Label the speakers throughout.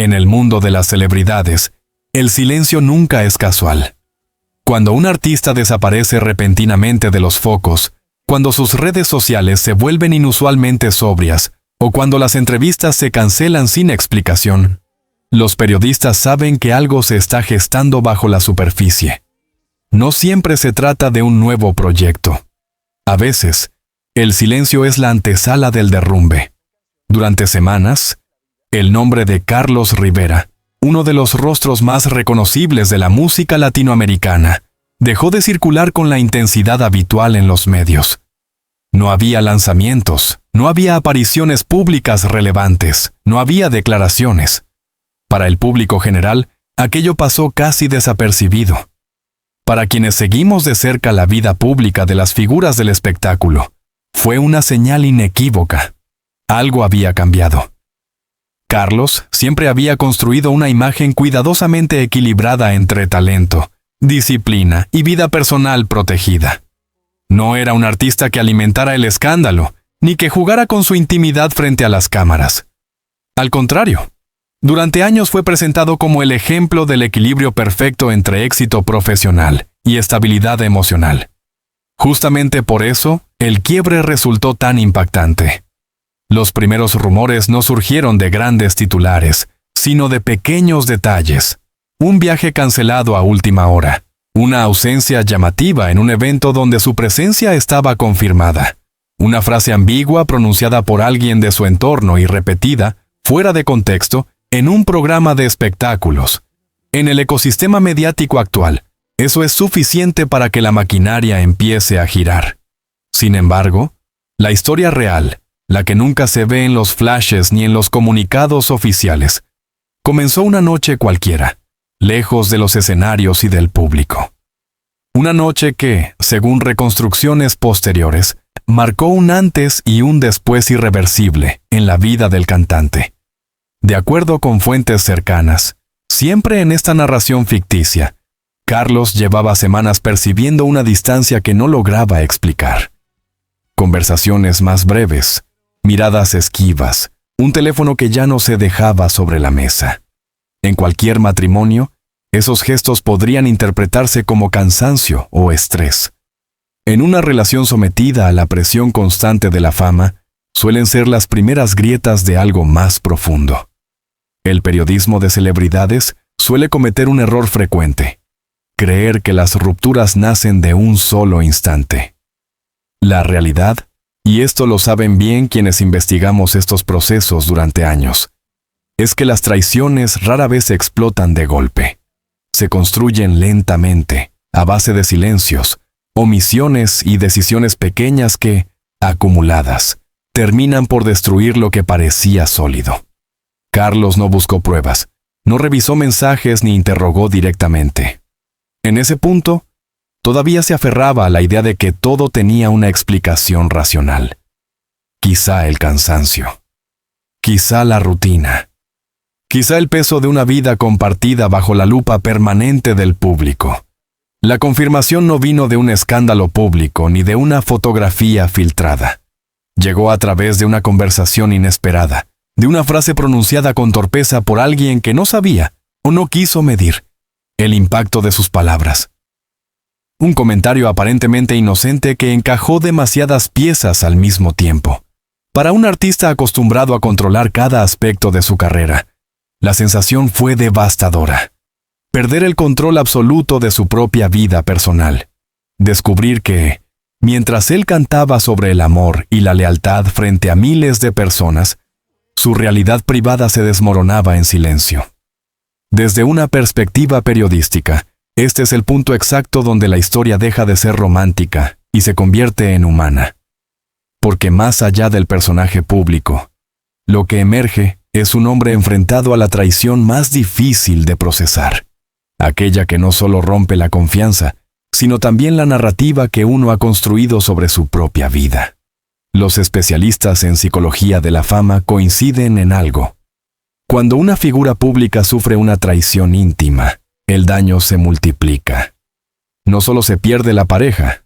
Speaker 1: En el mundo de las celebridades, el silencio nunca es casual. Cuando un artista desaparece repentinamente de los focos, cuando sus redes sociales se vuelven inusualmente sobrias, o cuando las entrevistas se cancelan sin explicación, los periodistas saben que algo se está gestando bajo la superficie. No siempre se trata de un nuevo proyecto. A veces, el silencio es la antesala del derrumbe. Durante semanas, el nombre de Carlos Rivera, uno de los rostros más reconocibles de la música latinoamericana, dejó de circular con la intensidad habitual en los medios. No había lanzamientos, no había apariciones públicas relevantes, no había declaraciones. Para el público general, aquello pasó casi desapercibido. Para quienes seguimos de cerca la vida pública de las figuras del espectáculo, fue una señal inequívoca. Algo había cambiado. Carlos siempre había construido una imagen cuidadosamente equilibrada entre talento, disciplina y vida personal protegida. No era un artista que alimentara el escándalo, ni que jugara con su intimidad frente a las cámaras. Al contrario, durante años fue presentado como el ejemplo del equilibrio perfecto entre éxito profesional y estabilidad emocional. Justamente por eso, el quiebre resultó tan impactante. Los primeros rumores no surgieron de grandes titulares, sino de pequeños detalles. Un viaje cancelado a última hora, una ausencia llamativa en un evento donde su presencia estaba confirmada, una frase ambigua pronunciada por alguien de su entorno y repetida, fuera de contexto, en un programa de espectáculos. En el ecosistema mediático actual, eso es suficiente para que la maquinaria empiece a girar. Sin embargo, la historia real, la que nunca se ve en los flashes ni en los comunicados oficiales, comenzó una noche cualquiera, lejos de los escenarios y del público. Una noche que, según reconstrucciones posteriores, marcó un antes y un después irreversible en la vida del cantante. De acuerdo con fuentes cercanas, siempre en esta narración ficticia, Carlos llevaba semanas percibiendo una distancia que no lograba explicar. Conversaciones más breves, miradas esquivas, un teléfono que ya no se dejaba sobre la mesa. En cualquier matrimonio, esos gestos podrían interpretarse como cansancio o estrés. En una relación sometida a la presión constante de la fama, suelen ser las primeras grietas de algo más profundo. El periodismo de celebridades suele cometer un error frecuente: creer que las rupturas nacen de un solo instante. La realidad, y esto lo saben bien quienes investigamos estos procesos durante años, es que las traiciones rara vez explotan de golpe. Se construyen lentamente, a base de silencios, omisiones y decisiones pequeñas que, acumuladas, terminan por destruir lo que parecía sólido. Carlos no buscó pruebas, no revisó mensajes ni interrogó directamente. En ese punto, todavía se aferraba a la idea de que todo tenía una explicación racional. Quizá el cansancio. Quizá la rutina. Quizá el peso de una vida compartida bajo la lupa permanente del público. La confirmación no vino de un escándalo público ni de una fotografía filtrada. Llegó a través de una conversación inesperada, de una frase pronunciada con torpeza por alguien que no sabía o no quiso medir el impacto de sus palabras. Un comentario aparentemente inocente que encajó demasiadas piezas al mismo tiempo. Para un artista acostumbrado a controlar cada aspecto de su carrera, la sensación fue devastadora. Perder el control absoluto de su propia vida personal. Descubrir que, mientras él cantaba sobre el amor y la lealtad frente a miles de personas, su realidad privada se desmoronaba en silencio. Desde una perspectiva periodística, este es el punto exacto donde la historia deja de ser romántica y se convierte en humana. Porque más allá del personaje público, lo que emerge es un hombre enfrentado a la traición más difícil de procesar, aquella que no solo rompe la confianza, sino también la narrativa que uno ha construido sobre su propia vida. Los especialistas en psicología de la fama coinciden en algo. Cuando una figura pública sufre una traición íntima, el daño se multiplica. No solo se pierde la pareja,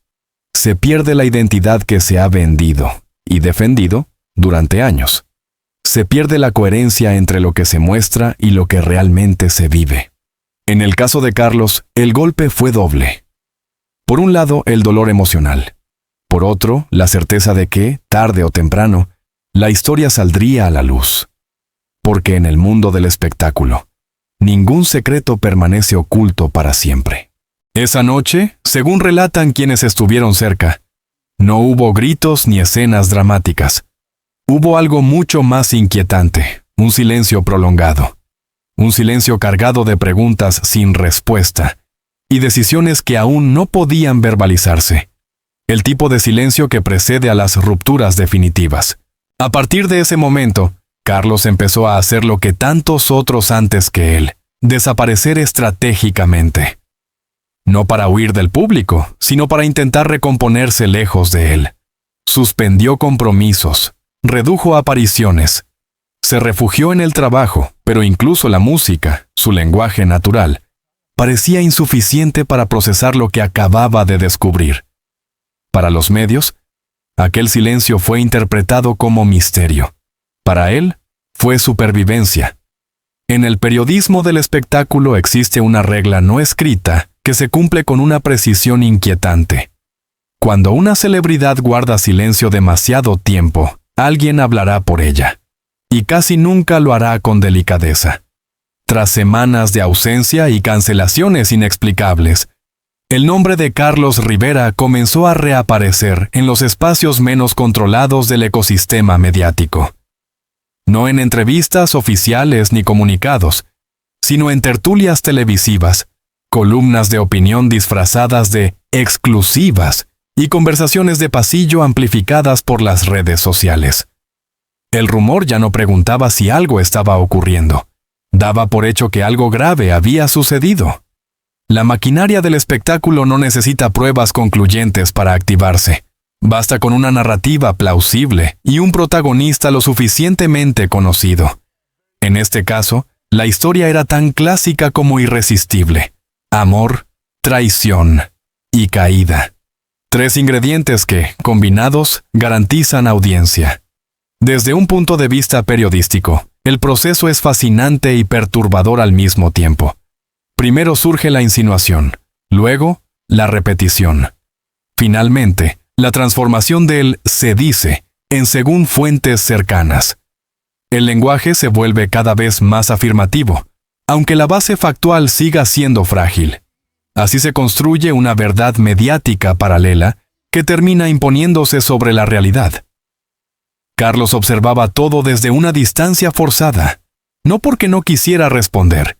Speaker 1: se pierde la identidad que se ha vendido y defendido durante años. se pierde la coherencia entre lo que se muestra y lo que realmente se vive. En el caso de Carlos, el golpe fue doble. Por un lado, el dolor emocional. Por otro, la certeza de que, tarde o temprano, la historia saldría a la luz. Porque en el mundo del espectáculo, ningún secreto permanece oculto para siempre. Esa noche, según relatan quienes estuvieron cerca, no hubo gritos ni escenas dramáticas. Hubo algo mucho más inquietante, un silencio prolongado. Un silencio cargado de preguntas sin respuesta y decisiones que aún no podían verbalizarse. El tipo de silencio que precede a las rupturas definitivas. A partir de ese momento, Carlos empezó a hacer lo que tantos otros antes que él, desaparecer estratégicamente. No para huir del público, sino para intentar recomponerse lejos de él. Suspendió compromisos, redujo apariciones, se refugió en el trabajo, pero incluso la música, su lenguaje natural, parecía insuficiente para procesar lo que acababa de descubrir. Para los medios, aquel silencio fue interpretado como misterio. Para él, fue supervivencia. En el periodismo del espectáculo existe una regla no escrita que se cumple con una precisión inquietante. Cuando una celebridad guarda silencio demasiado tiempo, alguien hablará por ella. Y casi nunca lo hará con delicadeza. Tras semanas de ausencia y cancelaciones inexplicables, el nombre de Carlos Rivera comenzó a reaparecer en los espacios menos controlados del ecosistema mediático. No en entrevistas oficiales ni comunicados, sino en tertulias televisivas, columnas de opinión disfrazadas de exclusivas y conversaciones de pasillo amplificadas por las redes sociales. El rumor ya no preguntaba si algo estaba ocurriendo. Daba por hecho que algo grave había sucedido. La maquinaria del espectáculo no necesita pruebas concluyentes para activarse. Basta con una narrativa plausible y un protagonista lo suficientemente conocido. En este caso, la historia era tan clásica como irresistible. Amor, traición y caída. 3 ingredientes que, combinados, garantizan audiencia. Desde un punto de vista periodístico, el proceso es fascinante y perturbador al mismo tiempo. Primero surge la insinuación, luego, la repetición. Finalmente, la transformación del se dice en según fuentes cercanas. El lenguaje se vuelve cada vez más afirmativo, aunque la base factual siga siendo frágil. Así se construye una verdad mediática paralela que termina imponiéndose sobre la realidad. Carlos observaba todo desde una distancia forzada, no porque no quisiera responder,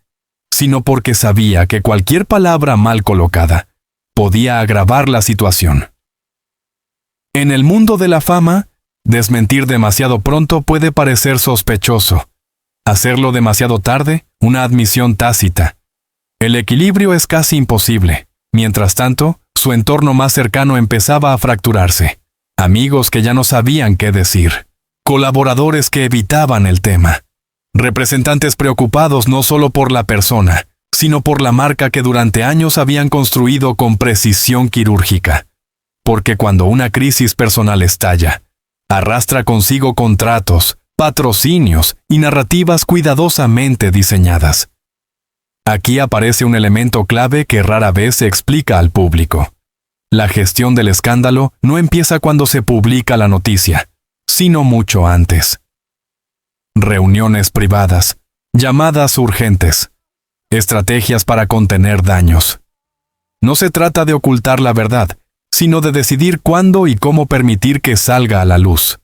Speaker 1: sino porque sabía que cualquier palabra mal colocada podía agravar la situación. En el mundo de la fama, desmentir demasiado pronto puede parecer sospechoso. Hacerlo demasiado tarde, una admisión tácita. El equilibrio es casi imposible. Mientras tanto, su entorno más cercano empezaba a fracturarse. Amigos que ya no sabían qué decir. Colaboradores que evitaban el tema. Representantes preocupados no solo por la persona, sino por la marca que durante años habían construido con precisión quirúrgica. Porque cuando una crisis personal estalla, arrastra consigo contratos, patrocinios y narrativas cuidadosamente diseñadas. Aquí aparece un elemento clave que rara vez se explica al público. La gestión del escándalo no empieza cuando se publica la noticia, sino mucho antes. Reuniones privadas, llamadas urgentes, estrategias para contener daños. No se trata de ocultar la verdad, sino de decidir cuándo y cómo permitir que salga a la luz.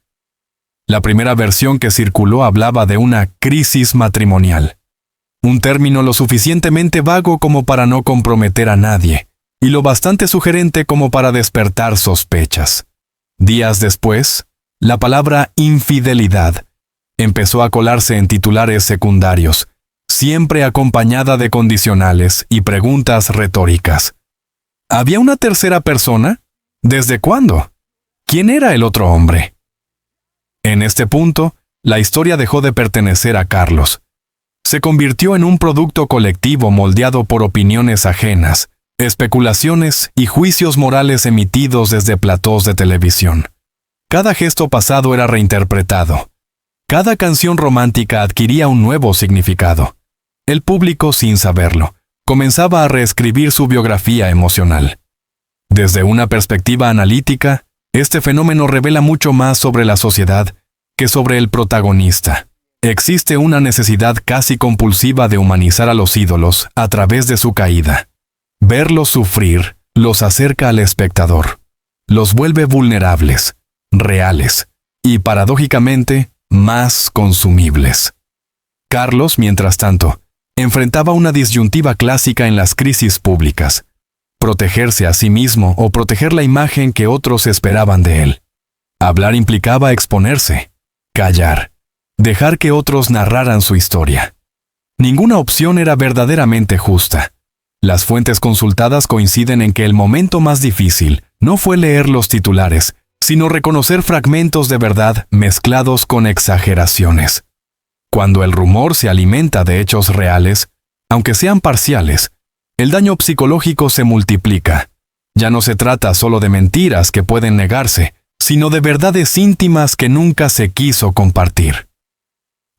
Speaker 1: La primera versión que circuló hablaba de una crisis matrimonial. Un término lo suficientemente vago como para no comprometer a nadie, y lo bastante sugerente como para despertar sospechas. Días después, la palabra infidelidad empezó a colarse en titulares secundarios, siempre acompañada de condicionales y preguntas retóricas. ¿Había una tercera persona? ¿Desde cuándo? ¿Quién era el otro hombre? En este punto, la historia dejó de pertenecer a Carlos. Se convirtió en un producto colectivo moldeado por opiniones ajenas, especulaciones y juicios morales emitidos desde platós de televisión. Cada gesto pasado era reinterpretado. Cada canción romántica adquiría un nuevo significado. El público, sin saberlo, comenzaba a reescribir su biografía emocional. Desde una perspectiva analítica, este fenómeno revela mucho más sobre la sociedad que sobre el protagonista. Existe una necesidad casi compulsiva de humanizar a los ídolos a través de su caída. Verlos sufrir los acerca al espectador, los vuelve vulnerables, reales y, paradójicamente, más consumibles. Carlos, mientras tanto, enfrentaba una disyuntiva clásica en las crisis públicas: protegerse a sí mismo o proteger la imagen que otros esperaban de él. Hablar implicaba exponerse, callar, dejar que otros narraran su historia. Ninguna opción era verdaderamente justa. Las fuentes consultadas coinciden en que el momento más difícil no fue leer los titulares, sino reconocer fragmentos de verdad mezclados con exageraciones. Cuando el rumor se alimenta de hechos reales, aunque sean parciales, el daño psicológico se multiplica. Ya no se trata solo de mentiras que pueden negarse, sino de verdades íntimas que nunca se quiso compartir.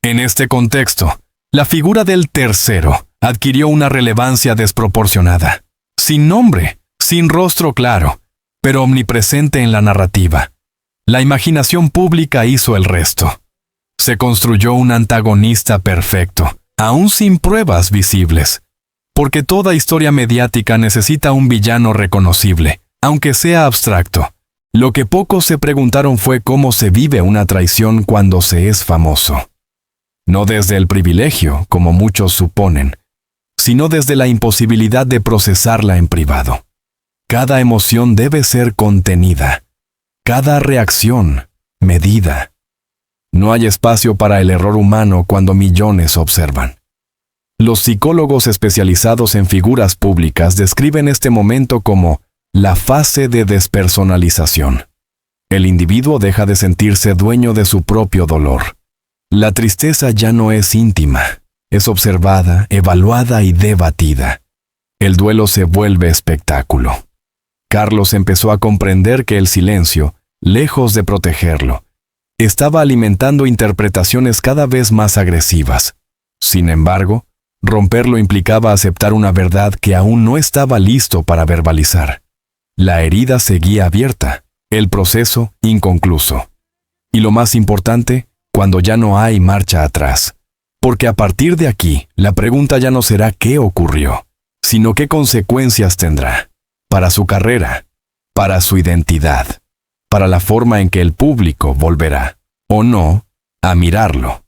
Speaker 1: En este contexto, la figura del tercero adquirió una relevancia desproporcionada. Sin nombre, sin rostro claro, pero omnipresente en la narrativa. La imaginación pública hizo el resto. Se construyó un antagonista perfecto, aún sin pruebas visibles. Porque toda historia mediática necesita un villano reconocible, aunque sea abstracto. Lo que pocos se preguntaron fue cómo se vive una traición cuando se es famoso. No desde el privilegio, como muchos suponen, sino desde la imposibilidad de procesarla en privado. Cada emoción debe ser contenida, cada reacción medida. No hay espacio para el error humano cuando millones observan. Los psicólogos especializados en figuras públicas describen este momento como la fase de despersonalización. El individuo deja de sentirse dueño de su propio dolor. La tristeza ya no es íntima, es observada, evaluada y debatida. El duelo se vuelve espectáculo. Carlos empezó a comprender que el silencio, lejos de protegerlo, estaba alimentando interpretaciones cada vez más agresivas. Sin embargo, romperlo implicaba aceptar una verdad que aún no estaba listo para verbalizar. La herida seguía abierta, el proceso inconcluso. Y lo más importante, cuando ya no hay marcha atrás. Porque a partir de aquí, la pregunta ya no será qué ocurrió, sino qué consecuencias tendrá. Para su carrera, para su identidad, para la forma en que el público volverá, o no, a mirarlo.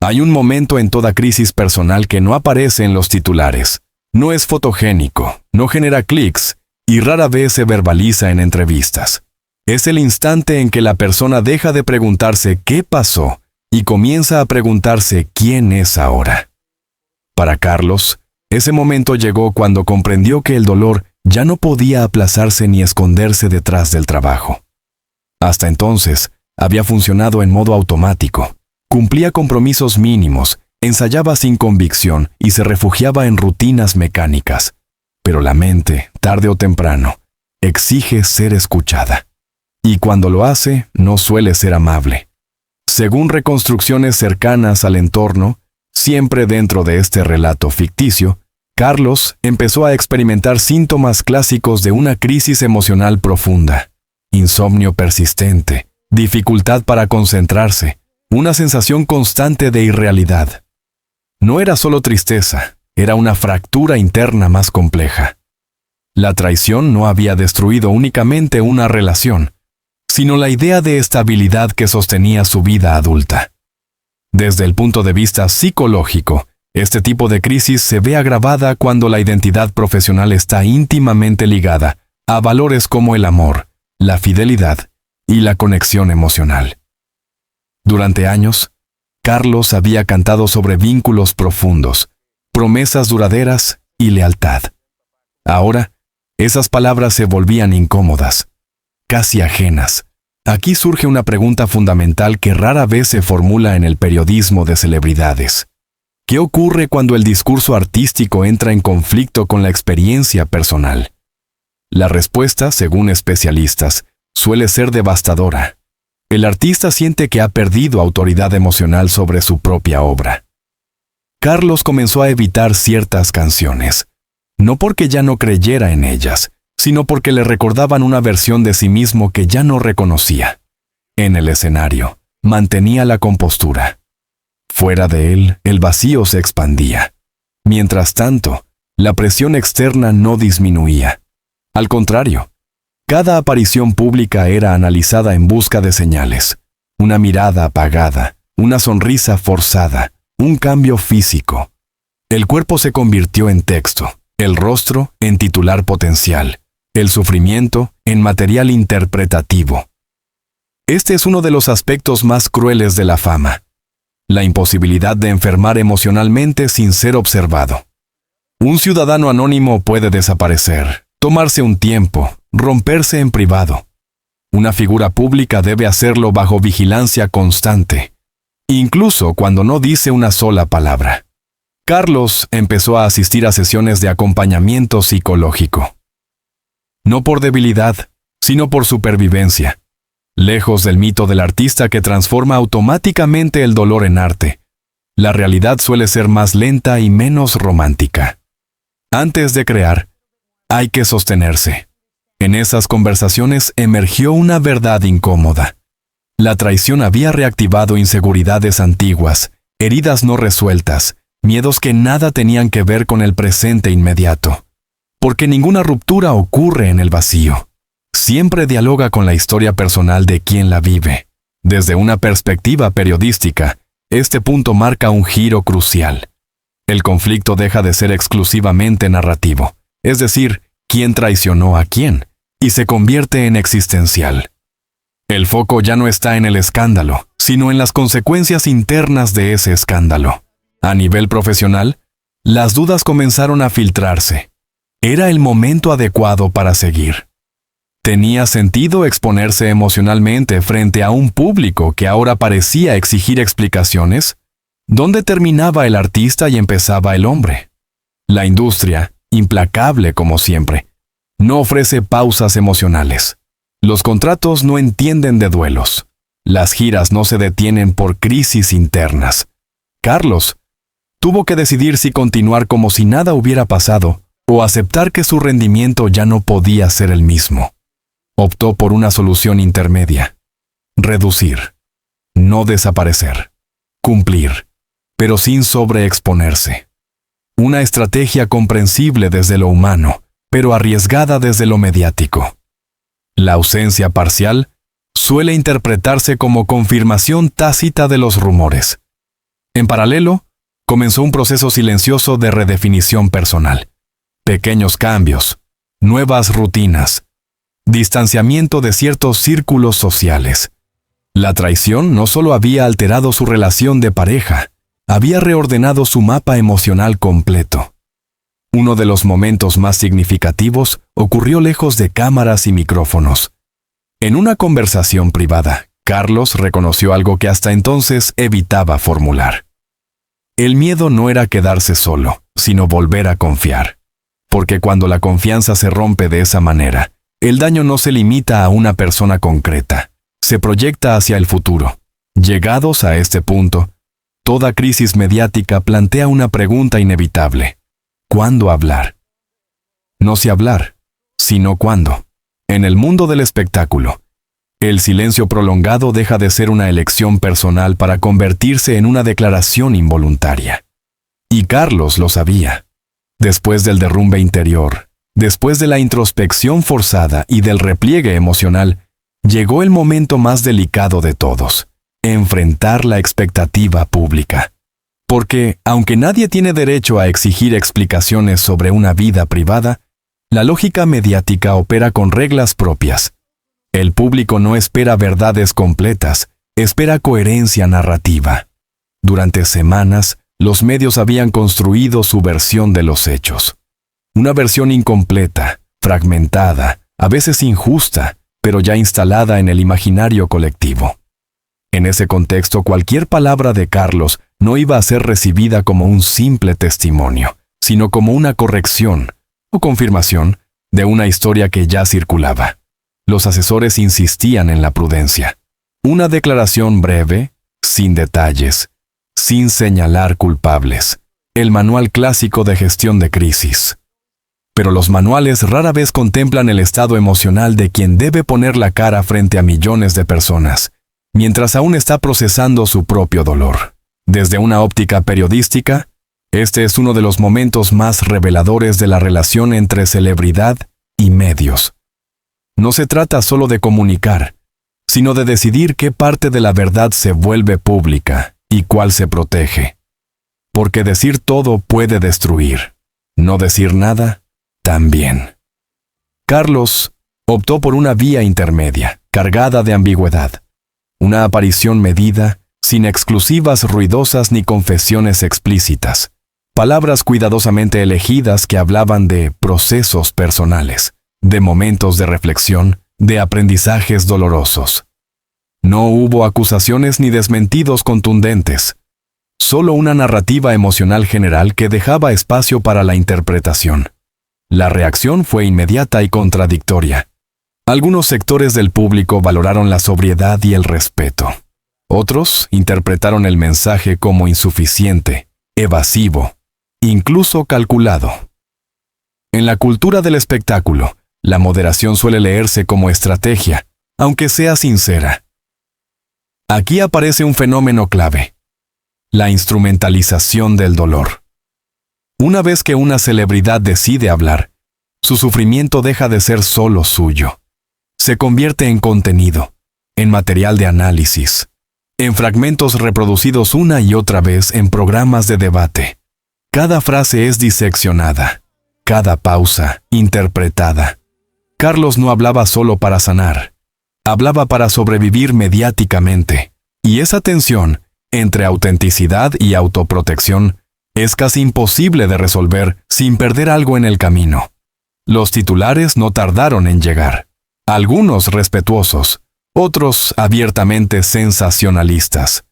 Speaker 1: Hay un momento en toda crisis personal que no aparece en los titulares. No es fotogénico, no genera clics y rara vez se verbaliza en entrevistas. Es el instante en que la persona deja de preguntarse qué pasó y comienza a preguntarse quién es ahora. Para Carlos, ese momento llegó cuando comprendió que el dolor ya no podía aplazarse ni esconderse detrás del trabajo. Hasta entonces, había funcionado en modo automático. Cumplía compromisos mínimos, ensayaba sin convicción y se refugiaba en rutinas mecánicas. Pero la mente, tarde o temprano, exige ser escuchada. Y cuando lo hace, no suele ser amable. Según reconstrucciones cercanas al entorno, siempre dentro de este relato ficticio, Carlos empezó a experimentar síntomas clásicos de una crisis emocional profunda. Insomnio persistente, dificultad para concentrarse, una sensación constante de irrealidad. No era solo tristeza, era una fractura interna más compleja. La traición no había destruido únicamente una relación, sino la idea de estabilidad que sostenía su vida adulta. Desde el punto de vista psicológico, este tipo de crisis se ve agravada cuando la identidad profesional está íntimamente ligada a valores como el amor, la fidelidad y la conexión emocional. Durante años, Carlos había cantado sobre vínculos profundos, promesas duraderas y lealtad. Ahora, esas palabras se volvían incómodas, casi ajenas. Aquí surge una pregunta fundamental que rara vez se formula en el periodismo de celebridades. ¿Qué ocurre cuando el discurso artístico entra en conflicto con la experiencia personal? La respuesta, según especialistas, suele ser devastadora. el artista siente que ha perdido autoridad emocional sobre su propia obra. Carlos comenzó a evitar ciertas canciones, no porque ya no creyera en ellas, sino porque le recordaban una versión de sí mismo que ya no reconocía. En el escenario, mantenía la compostura. Fuera de él, el vacío se expandía. Mientras tanto, la presión externa no disminuía. Al contrario, cada aparición pública era analizada en busca de señales. Una mirada apagada, una sonrisa forzada, un cambio físico. El cuerpo se convirtió en texto, el rostro en titular potencial, el sufrimiento en material interpretativo. Este es uno de los aspectos más crueles de la fama: la imposibilidad de enfermar emocionalmente sin ser observado. Un ciudadano anónimo puede desaparecer, tomarse un tiempo, romperse en privado. Una figura pública debe hacerlo bajo vigilancia constante, incluso cuando no dice una sola palabra. Carlos empezó a asistir a sesiones de acompañamiento psicológico. No por debilidad, sino por supervivencia. Lejos del mito del artista que transforma automáticamente el dolor en arte, la realidad suele ser más lenta y menos romántica. Antes de crear, hay que sostenerse. En esas conversaciones emergió una verdad incómoda. La traición había reactivado inseguridades antiguas, heridas no resueltas, miedos que nada tenían que ver con el presente inmediato. Porque ninguna ruptura ocurre en el vacío. Siempre dialoga con la historia personal de quien la vive. Desde una perspectiva periodística, este punto marca un giro crucial. El conflicto deja de ser exclusivamente narrativo, es decir, quién traicionó a quién, y se convierte en existencial. El foco ya no está en el escándalo, sino en las consecuencias internas de ese escándalo. A nivel profesional, las dudas comenzaron a filtrarse. Era el momento adecuado para seguir. ¿Tenía sentido exponerse emocionalmente frente a un público que ahora parecía exigir explicaciones? ¿Dónde terminaba el artista y empezaba el hombre? La industria, implacable como siempre, no ofrece pausas emocionales. Los contratos no entienden de duelos. Las giras no se detienen por crisis internas. Carlos tuvo que decidir si continuar como si nada hubiera pasado o aceptar que su rendimiento ya no podía ser el mismo. Optó por una solución intermedia: reducir, no desaparecer, cumplir, pero sin sobreexponerse. Una estrategia comprensible desde lo humano, pero arriesgada desde lo mediático. La ausencia parcial suele interpretarse como confirmación tácita de los rumores. En paralelo, comenzó un proceso silencioso de redefinición personal. Pequeños cambios, nuevas rutinas, distanciamiento de ciertos círculos sociales. La traición no solo había alterado su relación de pareja, había reordenado su mapa emocional completo. Uno de los momentos más significativos ocurrió lejos de cámaras y micrófonos. En una conversación privada, Carlos reconoció algo que hasta entonces evitaba formular. El miedo no era quedarse solo, sino volver a confiar. Porque cuando la confianza se rompe de esa manera, el daño no se limita a una persona concreta, se proyecta hacia el futuro. Llegados a este punto, toda crisis mediática plantea una pregunta inevitable: ¿cuándo hablar? No si hablar, sino cuándo. En el mundo del espectáculo, el silencio prolongado deja de ser una elección personal para convertirse en una declaración involuntaria. Y Carlos lo sabía. Después del derrumbe interior, después de la introspección forzada y del repliegue emocional, llegó el momento más delicado de todos: enfrentar la expectativa pública. Porque, aunque nadie tiene derecho a exigir explicaciones sobre una vida privada, la lógica mediática opera con reglas propias. El público no espera verdades completas, espera coherencia narrativa. Durante semanas, los medios habían construido su versión de los hechos. Una versión incompleta, fragmentada, a veces injusta, pero ya instalada en el imaginario colectivo. En ese contexto, cualquier palabra de Carlos no iba a ser recibida como un simple testimonio, sino como una corrección o confirmación de una historia que ya circulaba. Los asesores insistían en la prudencia. Una declaración breve, sin detalles, sin señalar culpables. El manual clásico de gestión de crisis. Pero los manuales rara vez contemplan el estado emocional de quien debe poner la cara frente a millones de personas, mientras aún está procesando su propio dolor. Desde una óptica periodística, este es uno de los momentos más reveladores de la relación entre celebridad y medios. No se trata solo de comunicar, sino de decidir qué parte de la verdad se vuelve pública y cuál se protege. Porque decir todo puede destruir. No decir nada, también. Carlos optó por una vía intermedia, cargada de ambigüedad. Una aparición medida, sin exclusivas ruidosas ni confesiones explícitas. Palabras cuidadosamente elegidas que hablaban de procesos personales, de momentos de reflexión, de aprendizajes dolorosos. No hubo acusaciones ni desmentidos contundentes. Solo una narrativa emocional general que dejaba espacio para la interpretación. La reacción fue inmediata y contradictoria. Algunos sectores del público valoraron la sobriedad y el respeto. Otros interpretaron el mensaje como insuficiente, evasivo, incluso calculado. En la cultura del espectáculo, la moderación suele leerse como estrategia, aunque sea sincera. Aquí aparece un fenómeno clave. La instrumentalización del dolor. Una vez que una celebridad decide hablar, su sufrimiento deja de ser solo suyo. Se convierte en contenido, en material de análisis, en fragmentos reproducidos una y otra vez en programas de debate. Cada frase es diseccionada, cada pausa interpretada. Carlos no hablaba solo para sanar, hablaba para sobrevivir mediáticamente, y esa tensión entre autenticidad y autoprotección es casi imposible de resolver sin perder algo en el camino. Los titulares no tardaron en llegar, algunos respetuosos, otros abiertamente sensacionalistas.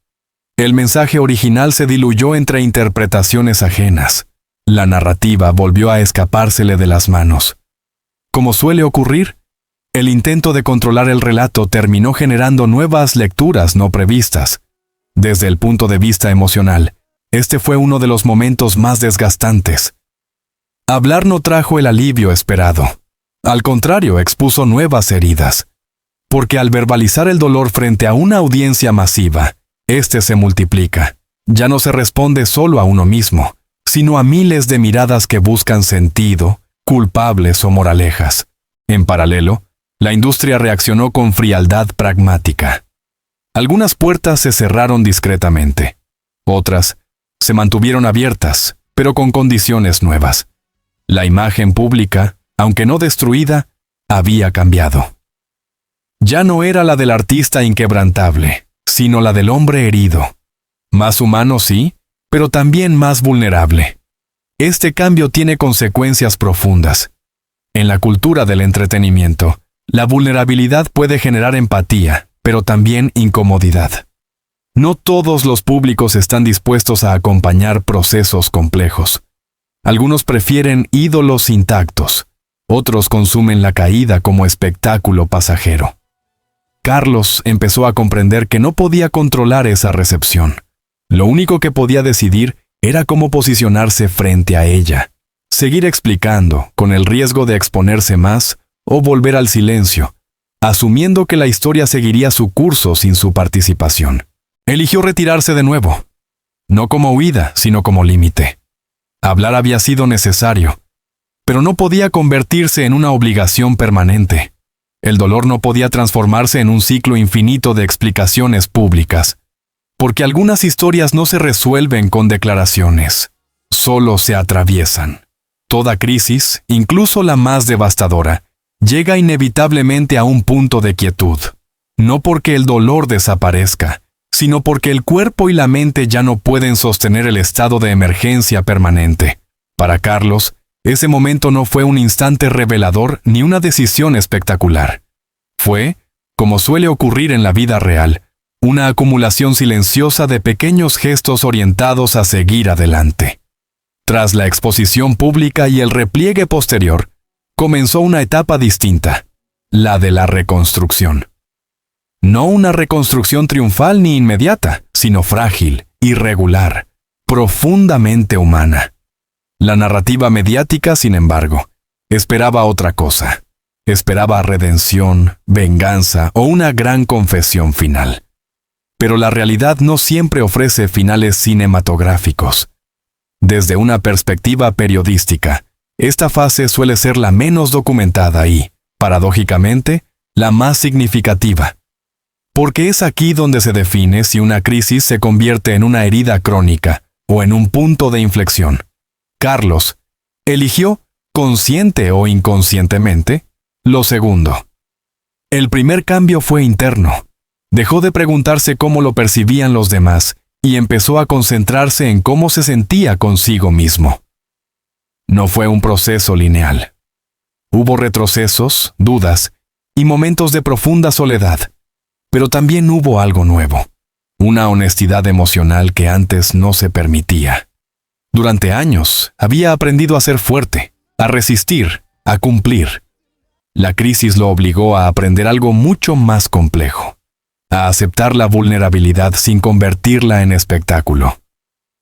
Speaker 1: El mensaje original se diluyó entre interpretaciones ajenas. La narrativa volvió a escapársele de las manos. Como suele ocurrir, el intento de controlar el relato terminó generando nuevas lecturas no previstas. Desde el punto de vista emocional, este fue uno de los momentos más desgastantes. Hablar no trajo el alivio esperado. Al contrario, expuso nuevas heridas. Porque al verbalizar el dolor frente a una audiencia masiva, este se multiplica. Ya no se responde solo a uno mismo, sino a miles de miradas que buscan sentido, culpables o moralejas. En paralelo, la industria reaccionó con frialdad pragmática. Algunas puertas se cerraron discretamente. Otras se mantuvieron abiertas, pero con condiciones nuevas. La imagen pública, aunque no destruida, había cambiado. Ya no era la del artista inquebrantable, sino la del hombre herido. Más humano, sí, pero también más vulnerable. Este cambio tiene consecuencias profundas. En la cultura del entretenimiento, la vulnerabilidad puede generar empatía, pero también incomodidad. No todos los públicos están dispuestos a acompañar procesos complejos. Algunos prefieren ídolos intactos, otros consumen la caída como espectáculo pasajero. Carlos empezó a comprender que no podía controlar esa recepción. Lo único que podía decidir era cómo posicionarse frente a ella. Seguir explicando, con el riesgo de exponerse más, o volver al silencio, asumiendo que la historia seguiría su curso sin su participación. Eligió retirarse de nuevo. No como huida, sino como límite. Hablar había sido necesario, pero no podía convertirse en una obligación permanente. El dolor no podía transformarse en un ciclo infinito de explicaciones públicas, porque algunas historias no se resuelven con declaraciones, solo se atraviesan. Toda crisis, incluso la más devastadora, llega inevitablemente a un punto de quietud, no porque el dolor desaparezca, sino porque el cuerpo y la mente ya no pueden sostener el estado de emergencia permanente. Para Carlos, ese momento no fue un instante revelador ni una decisión espectacular. Fue, como suele ocurrir en la vida real, una acumulación silenciosa de pequeños gestos orientados a seguir adelante. Tras la exposición pública y el repliegue posterior, comenzó una etapa distinta, la de la reconstrucción. No una reconstrucción triunfal ni inmediata, sino frágil, irregular, profundamente humana. La narrativa mediática, sin embargo, esperaba otra cosa. Esperaba redención, venganza o una gran confesión final. Pero la realidad no siempre ofrece finales cinematográficos. Desde una perspectiva periodística, esta fase suele ser la menos documentada y, paradójicamente, la más significativa. Porque es aquí donde se define si una crisis se convierte en una herida crónica o en un punto de inflexión. Carlos eligió, consciente o inconscientemente, lo segundo. El primer cambio fue interno. Dejó de preguntarse cómo lo percibían los demás y empezó a concentrarse en cómo se sentía consigo mismo. No fue un proceso lineal. Hubo retrocesos, dudas y momentos de profunda soledad, pero también hubo algo nuevo, una honestidad emocional que antes no se permitía. Durante años había aprendido a ser fuerte, a resistir, a cumplir. La crisis lo obligó a aprender algo mucho más complejo, a aceptar la vulnerabilidad sin convertirla en espectáculo,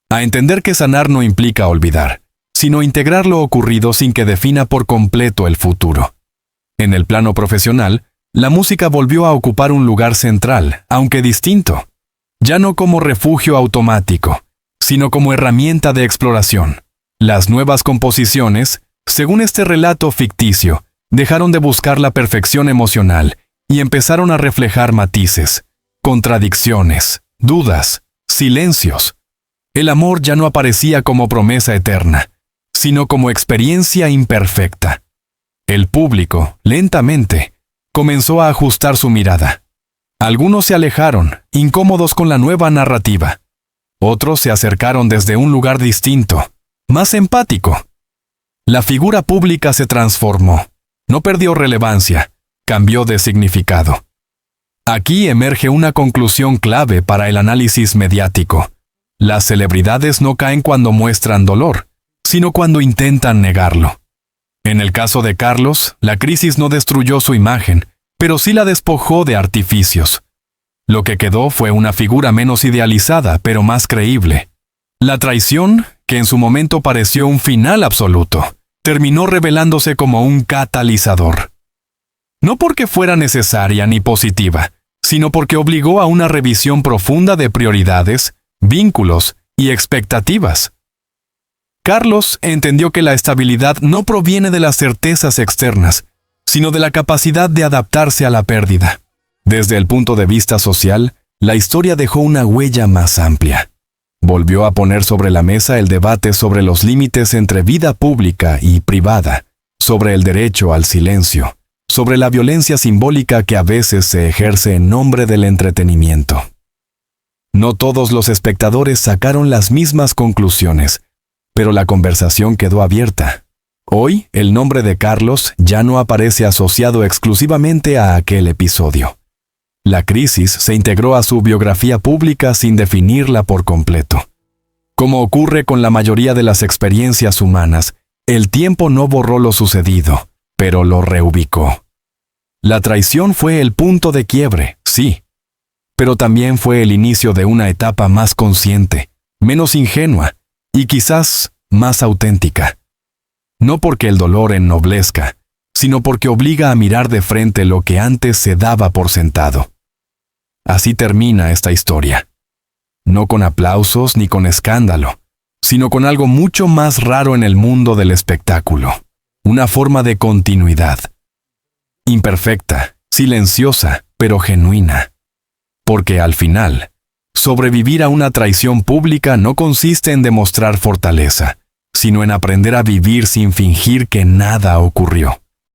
Speaker 1: a entender que sanar no implica olvidar, sino integrar lo ocurrido sin que defina por completo el futuro. En el plano profesional, la música volvió a ocupar un lugar central, aunque distinto, ya no como refugio automático, sino como herramienta de exploración. Las nuevas composiciones, según este relato ficticio, dejaron de buscar la perfección emocional y empezaron a reflejar matices, contradicciones, dudas, silencios. El amor ya no aparecía como promesa eterna, sino como experiencia imperfecta. El público, lentamente, comenzó a ajustar su mirada. Algunos se alejaron, incómodos con la nueva narrativa. Otros se acercaron desde un lugar distinto, más empático. La figura pública se transformó, no perdió relevancia, cambió de significado. Aquí emerge una conclusión clave para el análisis mediático. Las celebridades no caen cuando muestran dolor, sino cuando intentan negarlo. En el caso de Carlos, la crisis no destruyó su imagen, pero sí la despojó de artificios. Lo que quedó fue una figura menos idealizada, pero más creíble. La traición, que en su momento pareció un final absoluto, terminó revelándose como un catalizador. No porque fuera necesaria ni positiva, sino porque obligó a una revisión profunda de prioridades, vínculos y expectativas. Carlos entendió que la estabilidad no proviene de las certezas externas, sino de la capacidad de adaptarse a la pérdida. Desde el punto de vista social, la historia dejó una huella más amplia. Volvió a poner sobre la mesa el debate sobre los límites entre vida pública y privada, sobre el derecho al silencio, sobre la violencia simbólica que a veces se ejerce en nombre del entretenimiento. No todos los espectadores sacaron las mismas conclusiones, pero la conversación quedó abierta. Hoy, el nombre de Carlos ya no aparece asociado exclusivamente a aquel episodio. La crisis se integró a su biografía pública sin definirla por completo. Como ocurre con la mayoría de las experiencias humanas, el tiempo no borró lo sucedido, pero lo reubicó. La traición fue el punto de quiebre, sí, pero también fue el inicio de una etapa más consciente, menos ingenua y quizás más auténtica. No porque el dolor ennoblezca, sino porque obliga a mirar de frente lo que antes se daba por sentado. Así termina esta historia. No con aplausos ni con escándalo, sino con algo mucho más raro en el mundo del espectáculo. Una forma de continuidad. Imperfecta, silenciosa, pero genuina. Porque al final, sobrevivir a una traición pública no consiste en demostrar fortaleza, sino en aprender a vivir sin fingir que nada ocurrió.